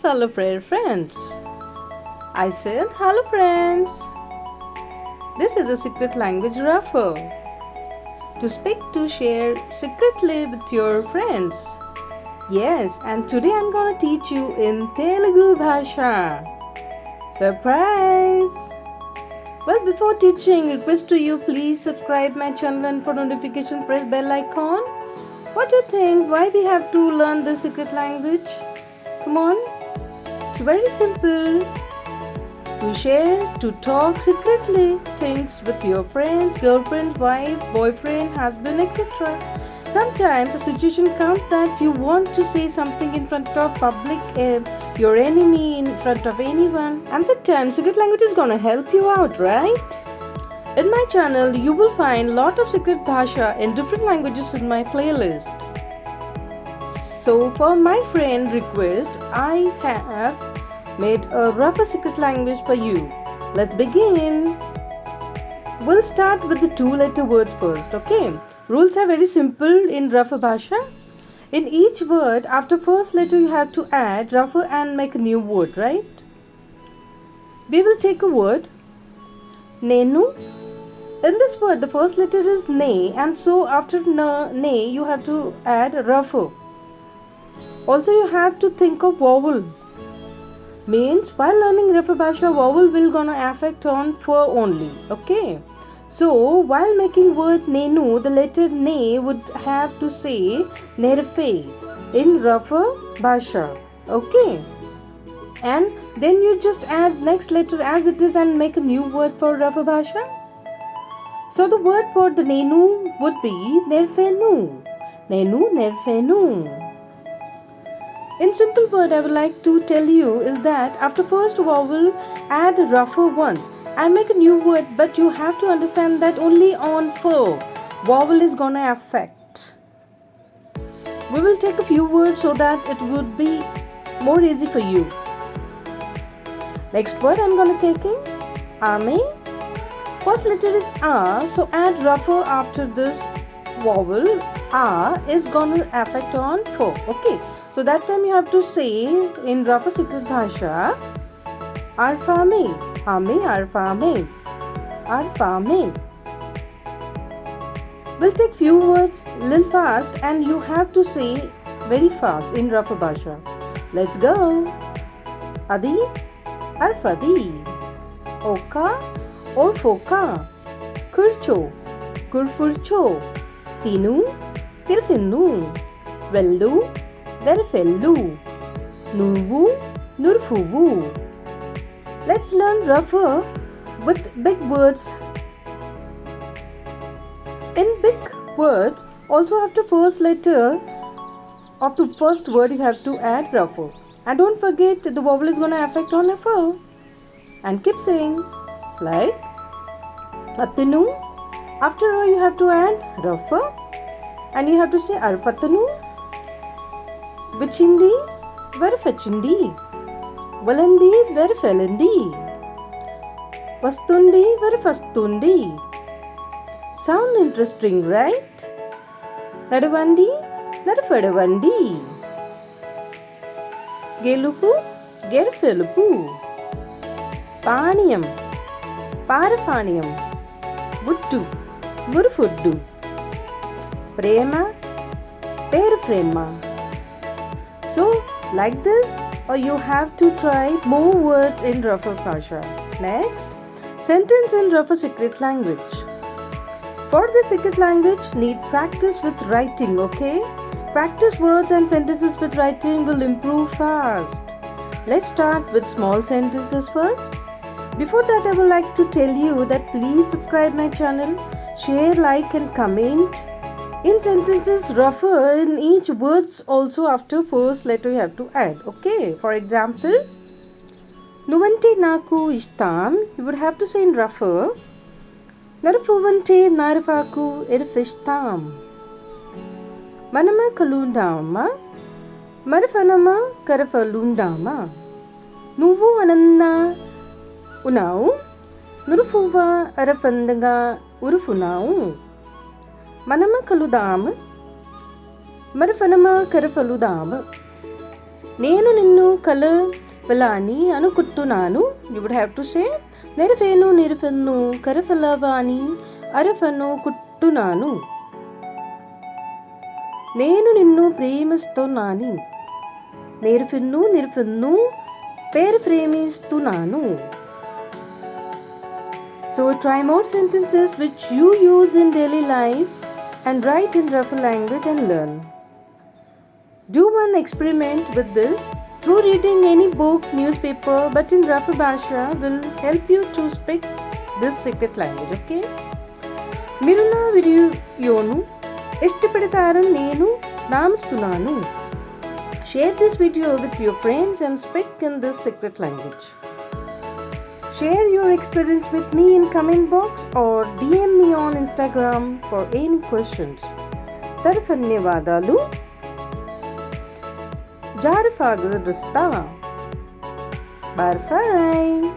fellow friends. I said hello friends. This is a secret language Rafa. To speak to share secretly with your friends. Yes, and today I'm gonna teach you in Telugu Bhasha. Surprise! Well, before teaching, request to you please subscribe my channel and for notification press bell icon. What do you think? Why we have to learn the secret language? Come on. It's very simple. To share, to talk secretly things with your friends, girlfriend, wife, boyfriend, husband, etc. Sometimes a situation comes that you want to say something in front of public, your enemy, in front of anyone, and that time secret language is gonna help you out, right? In my channel, you will find lot of secret bhasha in different languages in my playlist. So for my friend request, I have made a Rafa secret language for you. Let's begin. We'll start with the 2-letter words first, okay? Rules are very simple in Rafa Bhasha. In each word, after first letter you have to add Rafa and make a new word, right? We will take a word, Nenu. In this word, the first letter is Ne, and so after Ne, you have to add Rafa. Also, you have to think of vowel. Means while learning Rafa Bhasha, vowel will gonna affect on fur only. Okay. So while making word Nenu, the letter Ne would have to say Nerfe in Rafa Bhasha. Okay. And then you just add next letter as it is and make a new word for Rafa Bhasha. So the word for the Nenu would be Nerfenu. Nenu Nerfenu. In simple word, I would like to tell you is that after first vowel, add Rafa once and make a new word, but you have to understand that only on fur vowel is gonna affect. We will take a few words so that it would be more easy for you. Next word I'm gonna take in Ame. First letter is A, so add Rafa after this vowel. A is gonna affect on fur. Okay. So that time you have to say in Rafa secret bhasha, Arfame, Ame, Arfame, Arfame. We'll take few words little fast and you have to say very fast in Rafa bhasha. Let's go. Adi, Arfadi, Oka, Orfoka, Kurcho, Kurfurcho, Tinu, Tirfinu, Vellu, Verfellu, Nuvu, Nurfuvu. Let's learn Rafa with big words. In big words, also after first letter of the first word you have to add Rafa. And don't forget the vowel is going to affect on Rafa. And keep saying like Atinu. After all you have to add Rafa. And you have to say Arfatanu. Vichindi, Verfechindi, Valandi, Verfelandi, Vastundi, Verfastundi. Sound interesting, right? Nadavandi, Nadafadavandi, Gelupu, Gerfelupu, Paniyam, Parafaniyam, Vuttu, Murfuddu, Prema, Perfrema. So, like this, or you have to try more words in Rafa Bhasha. Next, sentence in Rafa secret language. For the secret language, need practice with writing, okay? Practice words and sentences with writing will improve fast. Let's start with small sentences first. Before that, I would like to tell you that please subscribe my channel, share, like and comment. In sentences, Rafa in each words also after first letter you have to add. Okay. For example, Nuvante naku ishtam. You would have to say in Rafa, Narfuvante narfaku irfishtam. Manama kalundama. Marfanama karafalundama. Nuvu ananna unau. Nurufuva arafandaga urufunau. Manama kaludam, Marfanama karafaludam. నేను నిన్ను కలవాలని అనుకుంటున్నాను. You would have to say నెరవేను నిరఫెన్ను కరఫలవాని అరఫను కుట్టున్నాను. నేను నిన్ను ప్రేమిస్తున్నాను. నిరఫెన్ను పేరు ప్రేమిస్తున్నాను. So try more sentences which you use in daily life and write in Rafa language and learn. Do one experiment with this. Through reading any book, newspaper, but in Rafa Bhasha will help you to speak this secret language, okay? మీరు నా వీడియోను ఇష్టపడతారని నేను నమ్ముతున్నాను. Share this video with your friends and speak in this secret language. Share your experience with me in comment box or DM me on Instagram for any questions. ధన్యవాదాలు. జారఫాగ రస్తా. Bye.